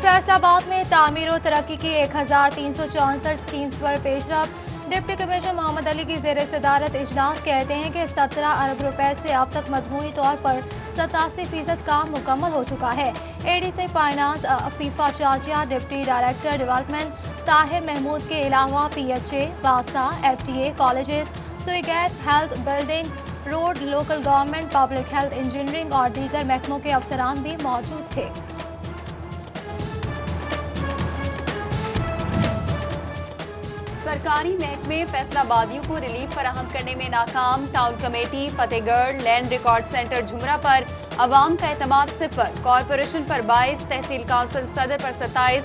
फैसलाबाद में तामीर और तरक्की की 1364 स्कीम्स पर पेशरफ। डिप्टी कमिश्नर मोहम्मद अली की ज़ेर सदारत इजलास कहते हैं कि 17 अरब रुपए से अब तक मजमूई तौर पर 87% काम मुकम्मल हो चुका है। ADC finance Afifa Shazia, deputy director development Tahir Mahmood के अलावा पीएचए, वासा, FTA, colleges, Sui gas, health, building, road, local government, public health, engineering और दीगर महकमों के अफसरान भी मौजूद थे। सरकारी महकमे फैसलाबादियों को रिलीफ फराहम करने में नाकाम। Town committee Fatehgarh land record centre Jhumra पर अवाम का एतमाद सिफर। कॉरपोरेशन पर 22, तहसील काउंसिल सदर पर 27,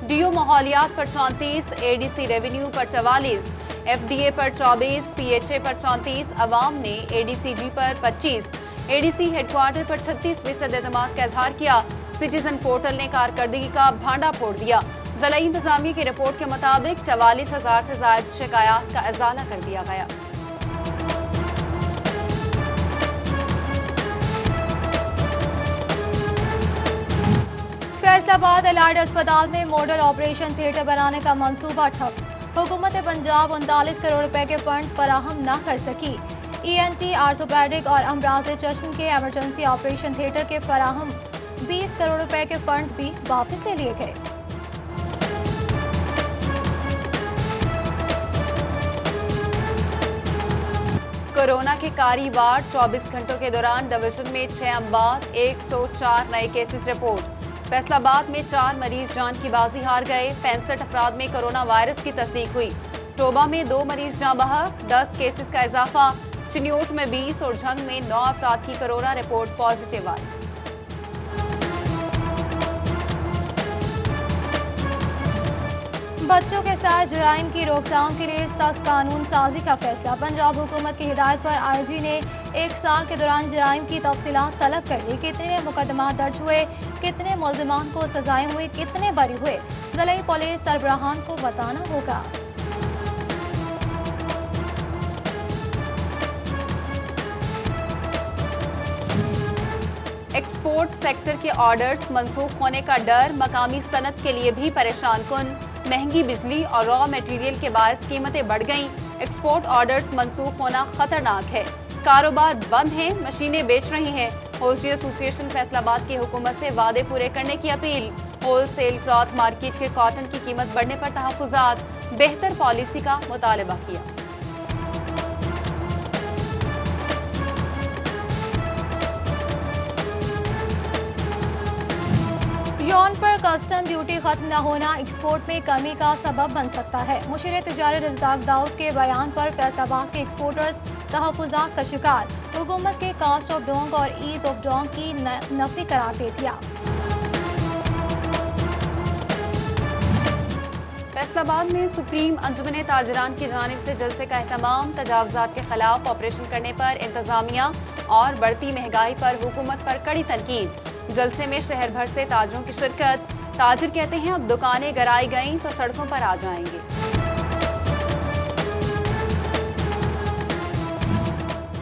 डीओ माहौलियात पर 34, एडीसी रेवेन्यू पर 44, एफडीए पर 24, पीएचए पर 34। अवाम ने एडीसीजी पर 25, एडीसी हेडक्वार्टर पर 36% एतमाद का इजहार किया। सिटीजन पोर्टल ने कारकर्दगी का भांडा फोड़ दिया। ज़िलाई इंतजामिया की रिपोर्ट के मुताबिक 44,000 से ज्यादा शिकायत का इजाला कर दिया गया। फैसलाबाद एलाइड अस्पताल में मॉडल ऑपरेशन थिएटर बनाने का मंसूबा ठप। हुकूमत पंजाब 39 करोड़ रुपए के फंड्स फराहम न कर सकी। ईएनटी, आर्थोपेडिक और अमराज चश्म के एमरजेंसी ऑपरेशन थिएटर के फराहम 20 करोड़ रुपए के फंड्स भी वापस ले लिए गए। कोरोना के कारी वार्ड 24 घंटों के दौरान डिवीजन में 6 अमवात, 104 नए केसेस रिपोर्ट। फैसलाबाद में 4 मरीज जान की बाजी हार गए। 65 अफराद में कोरोना वायरस की तस्दीक हुई। टोबा में 2 मरीज जाँ बहक, 10 केसेस का इजाफा। चिन्योट में 20 और झंग में 9 अफराद की कोरोना रिपोर्ट पॉजिटिव आई। बच्चों के साथ जुराइम की रोकथाम के लिए सख्त कानून साजी का फैसला। पंजाब हुकूमत की हिदायत पर आईजी ने 1 साल के दौरान जुराइम की तफसीलात तलब कर ली। कितने मुकदमा दर्ज हुए, कितने मुल्जिमान को सजाएं हुई, कितने बरी हुए, ज़िला पुलिस सरबराहान को बताना होगा। एक्सपोर्ट सेक्टर के ऑर्डर्स मंसूख होने का डर मकामी सनत के लिए भी परेशान कुन। महंगी बिजली और रॉ मटेरियल के बायस कीमतें बढ़ गईं। एक्सपोर्ट ऑर्डर्स मंसूख होना खतरनाक है। कारोबार बंद हैं, मशीनें बेच रही हैं। होलसेल एसोसिएशन फैसलाबाद की हुकूमत से वादे पूरे करने की अपील। होलसेल क्लॉथ मार्केट के कॉटन की कीमत बढ़ने पर तहफ्फुजात, बेहतर पॉलिसी का मुतालबा किया। यौन पर कस्टम ड्यूटी खत्म न होना एक्सपोर्ट में कमी का सबब बन सकता है। मुशीर तिजारत रज़ाक दाऊद के बयान पर फैसलाबाद के एक्सपोर्टर्स तहफ्फुजात का शिकार। हुकूमत के कास्ट ऑफ डोंग और ईज ऑफ डोंग की नफी करार दे दिया। फैसलाबाद में सुप्रीम अंजुमन ताजरान की जानिब से जलसे का एहतमाम। तजावुजात के खिलाफ ऑपरेशन करने पर इंतजामिया और बढ़ती महंगाई पर हुकूमत पर कड़ी तनकीद। जलसे में शहर भर से ताजरों की शिरकत। ताजिर कहते हैं अब दुकानें गिराई गईं तो सड़कों पर आ जाएंगे।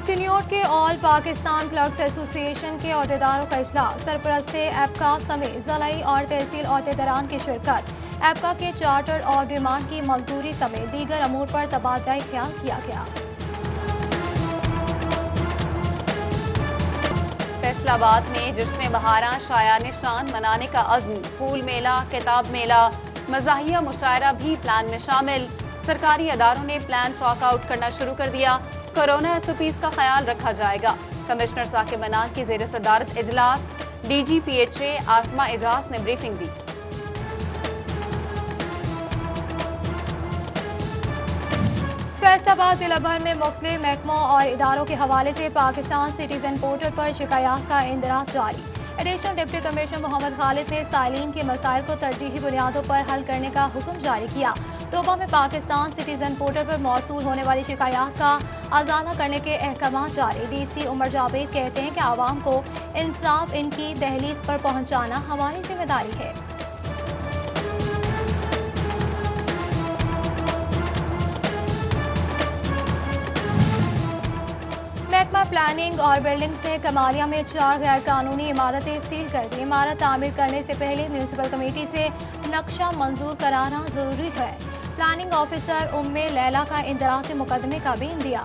चिन्योट के ऑल पाकिस्तान क्लर्क्स एसोसिएशन के अहदेदारों का इजलास। सरपरस्त एपका समेत ज़िलाई और तहसील अहदेदारान की शिरकत। एपका के चार्टर और डिमांड की मंजूरी समेत दीगर अमूर पर तबादला ख्याल किया गया। फैसलाबाद में जश्न बहारां शायान शान मनाने का अज़्म। फूल मेला, किताब मेला, मज़ाहिया मुशायरा भी प्लान में शामिल। सरकारी अदारों ने प्लान चॉक आउट करना शुरू कर दिया। कोरोना एसओपीज का ख्याल रखा जाएगा। कमिश्नर साकिब अनान की ज़ेर सदारत इजलास। डीजी पीएचए आसमा एजाज ने ब्रीफिंग दी। फैसलाबाद जिला भर में मुख्तलिफ महकमों और इदारों के हवाले से पाकिस्तान सिटीजन पोर्टल पर शिकायत का इंदराज जारी। Additional deputy commissioner Mohammad Khalid ने साइलिन के मसाइल को तरजीही बुनियादों पर हल करने का हुक्म जारी किया। टोबा में पाकिस्तान सिटीजन पोर्टल पर मौसूल होने वाली शिकायत का अजाला करने के अहकाम जारी। डीसी उमर जावेद कहते हैं कि आवाम को इंसाफ इनकी दहलीज पर पहुंचाना हमारी जिम्मेदारी है। महकमा محکمہ پلاننگ اور بلڈنگز نے کمالیہ میں 4 غیر قانونی عمارتیں سیل کر دی. عمارت تعمیر کرنے سے پہلے میونسپل کمیٹی سے نقشہ منظور کرانا ضروری ہے. پلاننگ آفیسر ام لیلا کا اندراج مقدمے کا بھی اندیا.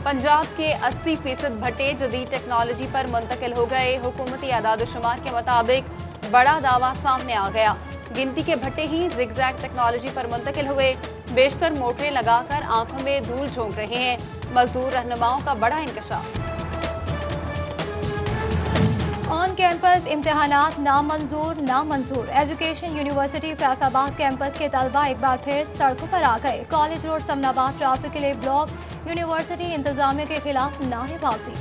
پنجاب کے 80% بھٹے جدید ٹیکنالوجی پر منتقل ہو گئے. حکومتی اعداد و شمار کے مطابق بڑا دعویٰ سامنے آ گیا. گنتی کے بھٹے ہی زگ زیگ ٹیکنالوجی پر منتقل ہوئے. بیشتر موٹریں لگا کر آنکھوں میں دھول جھونک رہے ہیں. مزدور رہنماؤں کا بڑا انکشاف. آن کیمپس امتحانات نامنظور. ایجوکیشن یونیورسٹی فیصل آباد کیمپس کے طلبہ ایک بار پھر سڑکوں پر آ گئے. کالج روڈ سمن آباد ٹریفک کے لیے بلاک. یونیورسٹی انتظامیہ کے خلاف نعرے بازی.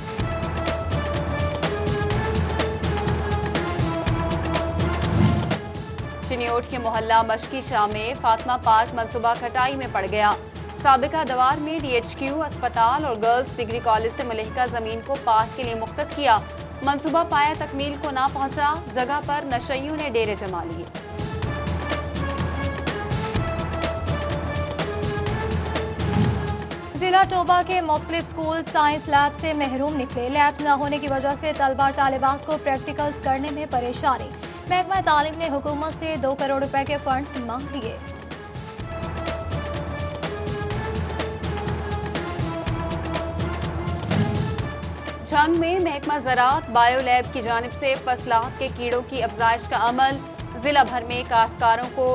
چنیوٹ کے محلہ مشکی شاہ میں فاطمہ پارک منصوبہ کھٹائی میں پڑ گیا. سابقہ دوار میں ڈی ایچ کیو اسپتال اور گرلز ڈگری کالج سے ملحقہ زمین کو پارک کے لیے مختص کیا. منصوبہ پایا تکمیل کو نہ پہنچا. جگہ پر نشئیوں نے ڈیرے جما لیے. ضلع ٹوبہ کے مختلف اسکول سائنس لیب سے محروم نکلے. لیبز نہ ہونے کی وجہ سے طلبہ اور طالبات کو پریکٹیکلز کرنے میں پریشانی. محکمہ تعلیم نے حکومت سے 2 کروڑ روپے کے فنڈز مانگ لیے. جھنگ میں محکمہ زراعت بائیو لیب کی جانب سے فصلات کے کیڑوں کی افزائش کا عمل. ضلع بھر میں کاشتکاروں کو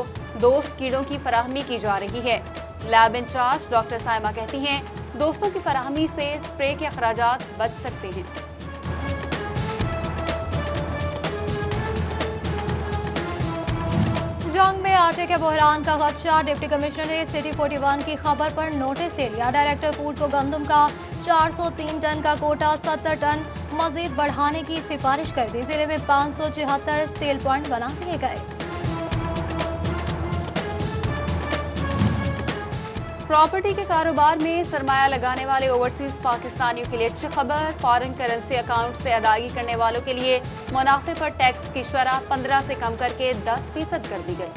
دوست کیڑوں کی فراہمی کی جا رہی ہے. لیب انچارج ڈاکٹر سائمہ کہتی ہیں دوستوں کی فراہمی سے اسپرے کے اخراجات بچ سکتے ہیں. جنگ میں آٹے کے بحران کا خدشہ. ڈپٹی کمشنر نے سٹی 41 کی خبر پر نوٹس لے لیا. ڈائریکٹر فوڈ کو گندم کا 403 ٹن کا کوٹا 70 ٹن مزید بڑھانے کی سفارش کر دی. ضلع میں 574 سیل پوائنٹ بنا دیے گئے. پراپرٹی کے کاروبار میں سرمایہ لگانے والے اوورسیز پاکستانیوں کے لیے اچھی خبر. فارن کرنسی اکاؤنٹ سے ادائیگی کرنے والوں کے لیے منافع پر ٹیکس کی شرح 15 سے کم کر کے 10% کر دی گئی.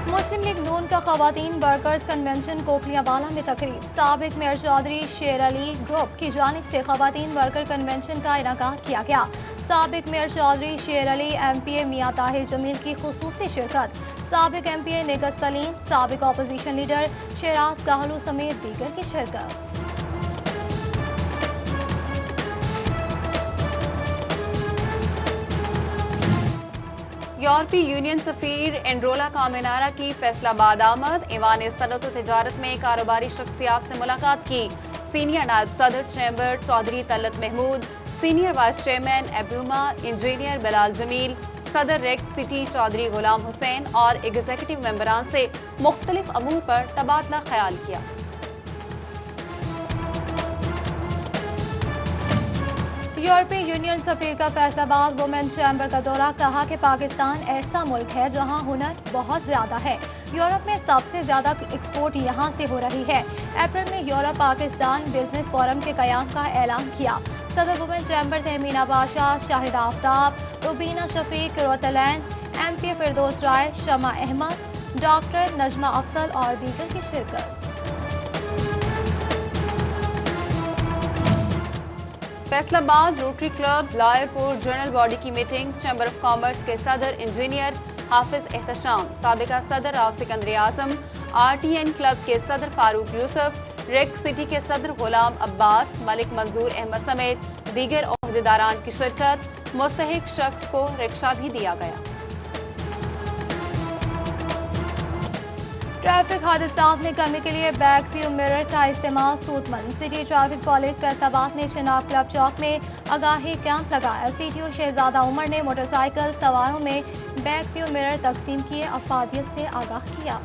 مسلم لیگ نون کا خواتین ورکرز کنونشن کوکلیاں والا میں تقریب. سابق میئر چودھری شیر علی گروپ کی جانب سے خواتین ورکر کنونشن کا انعقاد کیا گیا. سابق میئر چودھری شیر علی، ایم پی اے میاں طاہر جمیل کی خصوصی شرکت. سابق ایم پی اے نگہت سلیم، سابق اپوزیشن لیڈر شیراز کاہلو سمیت دیگر کی شرکت. یورپی یونین سفیر انڈرولا کامینارا کی فیصل آباد آمد. ایوان صنعت و تجارت میں کاروباری شخصیات سے ملاقات کی. سینئر نائب صدر chamber Chaudhry Talat Mahmood, senior vice chairman ایبیوما انجینئر بلال جمیل، صدر ریکس سٹی چودھری غلام حسین اور ایگزیکٹو ممبران سے مختلف امور پر تبادلہ خیال کیا. یورپی یونین سفیر کا فیصل آباد وومن چیمبر کا دورہ. کہا کہ پاکستان ایسا ملک ہے جہاں ہنر بہت زیادہ ہے. یورپ میں سب سے زیادہ ایکسپورٹ یہاں سے ہو رہی ہے. اپریل میں یورپ پاکستان بزنس فورم کے قیام کا اعلان کیا. صدر وومن چیمبر تہمینہ بادشاہ، شاہد آفتاب، روبینہ شفیق، روتلین، ایم پی فردوس رائے، شمع احمد، ڈاکٹر نجمہ افضل اور دیگر کی شرکت. فیصل آباد روٹری کلب لائر پور جنرل باڈی کی میٹنگ. چیمبر آف کامرس کے صدر انجینئر حافظ احتشام، سابقہ صدر راؤ سکندری اعظم، آر ٹی این کلب کے صدر فاروق یوسف، ریکس سٹی کے صدر غلام عباس، ملک منظور احمد سمیت دیگر عہدیداران کی شرکت. مستحق شخص کو رکشہ بھی دیا گیا. ٹریفک حادثات میں کمی کے لیے بیک ویو مرر کا استعمال سود مند. سٹی ٹریفک پولیس فیصل آباد نے شناب کلب چوک میں آگاہی کیمپ لگایا. سی ٹی او شہزادہ عمر نے موٹر سائیکل سواروں میں بیک ویو مرر تقسیم کیے، افادیت سے آگاہ کیا.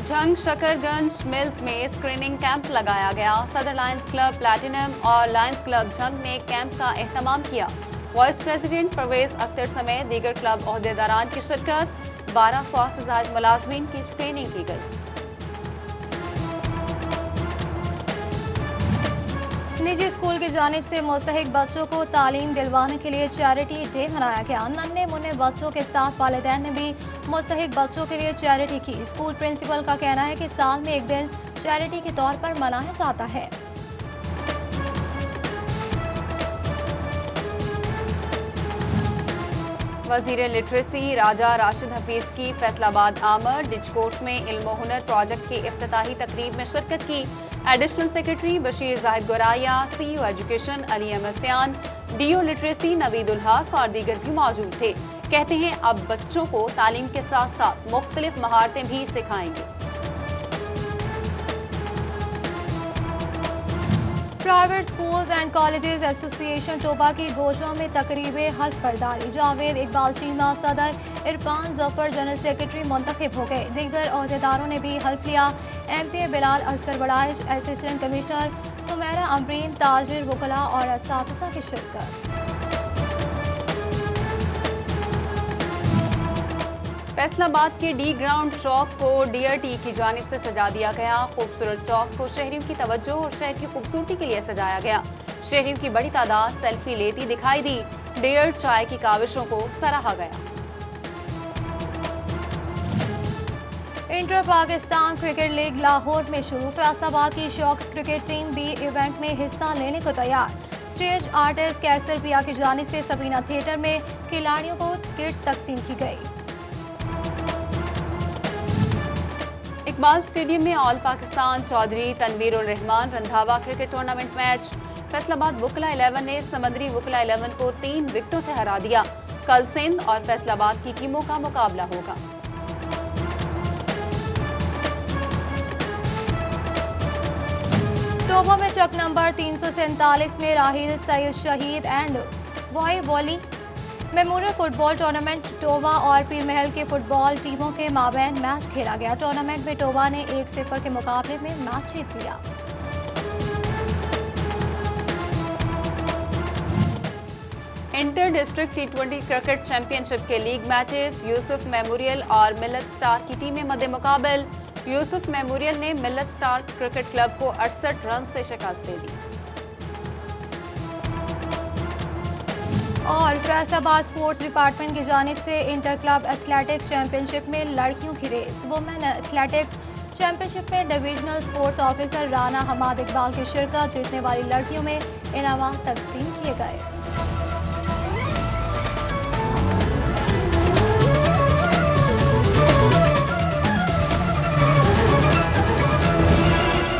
جھنگ شکر گنج ملز میں اسکریننگ کیمپ لگایا گیا. صدر لائنز کلب پلیٹینم اور لائنز کلب جھنگ نے کیمپ کا اہتمام کیا. وائس پریزیڈنٹ پرویز اختر سمیت دیگر کلب عہدیداران کی شرکت. 1200 سے زائد ملازمین کی اسکریننگ کی گئی. निजी स्कूल की जानिब से मुस्तहिक बच्चों को तालीम दिलवाने के लिए चैरिटी डे मनाया गया। नन्हे मुन्ने बच्चों के साथ वालिदैन ने भी मुस्तहिक बच्चों के लिए चैरिटी की। स्कूल प्रिंसिपल का कहना है कि साल में एक दिन चैरिटी के तौर पर मनाया जाता है। वजीर लिटरेसी राजा राशिद हफीज की फैसलाबाद आमर डिजकोट में इल्म हुनर प्रोजेक्ट की इफ्तिताही तकरीब में शिरकत की। Additional secretary Bashir Zahid Goraya, CEO education Ali Ahmad, DO literacy Naveed ul Haq और दीगर भी मौजूद थे। कहते हैं अब बच्चों को तालीम के साथ साथ मुख्तलिफ महारतें भी सिखाएंगे। Private schools and colleges association Toba की गोशवा में तकरीब हल्फ बर्दारी। जावेद इकबाल चीमा सदर, इरफान जफर जनरल सेक्रेटरी मुंतखब हो गए। दीगर अहदेदारों ने भी हल्फ लिया। MPa Bilal Asghar बड़ाइच, assistant commissioner Sumera Amreen, ताजिर, वकला और असातिज़ा की शिरकत। फैसलाबाद के डी ग्राउंड चौक को डीआरटी की जानिब से सजा दिया गया। खूबसूरत चौक को शहरियों की तवज्जो और शहर की खूबसूरती के लिए सजाया गया। शहरियों की बड़ी तादाद सेल्फी लेती दिखाई दी। डेयर चाय की काविशों को सराहा गया। Inter Pakistan cricket league Lahore में शुरू। फैसलाबाद की शॉक्स क्रिकेट टीम भी इवेंट में हिस्सा लेने को तैयार। स्टेज आर्टिस्ट कैसर पिया की जानिब से सबीना थिएटर में खिलाड़ियों को किट्स तकसीम की गई। इकबाल स्टेडियम में all Pakistan Chaudhry Tanveer ul Rehman Randhawa cricket tournament match. Faisalabad वकला 11 ने समंदरी वकला 11 को 3 विकेटों से हरा दिया। कल सिंध और फैसलाबाद की टीमों का मुकाबला होगा। टोबा में चक नंबर 347 में राहिल सईद शहीद and Y Wali memorial football tournament Toba और पीर महल के फुटबॉल टीमों के माबैन मैच खेला गया। टूर्नामेंट में टोबा ने 1-0 के मुकाबले में मैच जीत लिया। Inter district T20 cricket championship के लीग मैचेस। यूसुफ मेमोरियल और मिल्लत स्टार की टीमें मद्दे मुकाबल। यूसुफ मेमोरियल ने मिल्लत स्टार क्रिकेट क्लब को 68 रन से शिकस्त दे दी। और फैसलाबाद स्पोर्ट्स डिपार्टमेंट की जानिब से इंटर क्लब एथलेटिक्स चैंपियनशिप में लड़कियों की रेस। वुमेन एथलेटिक्स चैंपियनशिप में divisional sports officer Rana Hamad Iqbal की शिरकत। जीतने वाली लड़कियों में इनामात तकसीम किए गए।